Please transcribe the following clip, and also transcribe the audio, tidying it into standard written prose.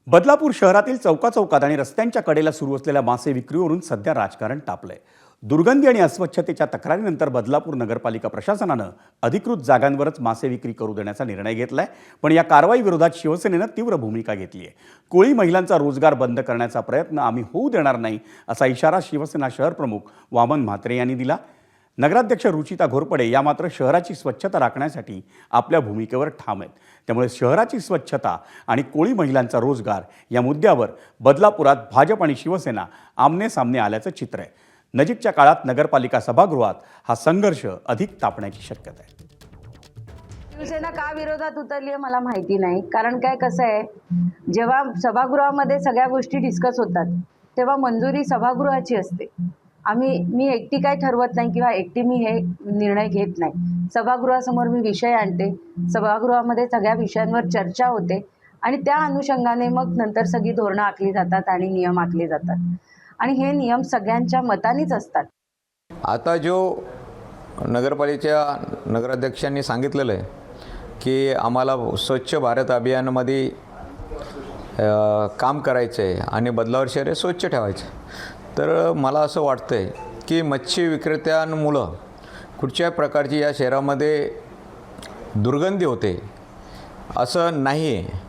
बदलापूर शहरातील चौकाचौकात आणि रस्त्यांच्या कडेला सुरू असलेल्या मासे विक्रीवरून सध्या राजकारण तापलंय। दुर्गंधी आणि अस्वच्छतेच्या तक्रारीनंतर बदलापूर नगरपालिका प्रशासनानं अधिकृत जागांवरच मासे विक्री करू देण्याचा निर्णय घेतलाय। पण या कारवाई विरोधात शिवसेनेनं तीव्र भूमिका घेतली आहे। कोळी महिलांचा रोजगार बंद करण्याचा प्रयत्न आम्ही होऊ देणार नाही असा इशारा शिवसेना शहर प्रमुख वामन म्हात्रे यांनी दिला। नगराध्यक्ष रुचिता घोरपडे या मात्र शहराची स्वच्छता राखण्यासाठी आपल्या भूमिकेवर ठाम आहेत। त्यामुळे शहराची स्वच्छता आणि कोळी महिलांचा रोजगार या मुद्द्यावर बदलापुरात भाजप आणि शिवसेना आमने सामने आल्याचं चित्र आहे। नजीकच्या काळात नगरपालिका सभागृहात हा संघर्ष अधिक तापण्याची शक्यता आहे। शिवसेना का विरोधात उतरली आहे मला माहिती नाही, कारण काय कसं आहे, जेव्हा सभागृहामध्ये सगळ्या गोष्टी डिस्कस होतात तेव्हा मंजुरी सभागृहाची असते। मी एकटी काय ठरवत नाही किंवा एकटी मी हे निर्णय घेत नाही। सभागृहासमोर मी विषय आणते, सभागृहामध्ये सगळ्या विषयांवर चर्चा होते आणि त्या अनुषंगाने मग नंतर सगळी धोरणं आखली जातात आणि नियम आखले जातात आणि हे नियम सगळ्यांच्या मतानेच असतात। आता जो नगरपालिकेच्या नगराध्यक्षांनी सांगितलेलं आहे की आम्हाला स्वच्छ भारत अभियानामध्ये काम करायचं आहे आणि बदलावर शहर हे स्वच्छ ठेवायचं, तर मला असं वाटतं आहे की मच्छी विक्रेत्यांमुळं कुठच्याही प्रकारची या शहरामध्ये दुर्गंधी होते असं नाही आहे।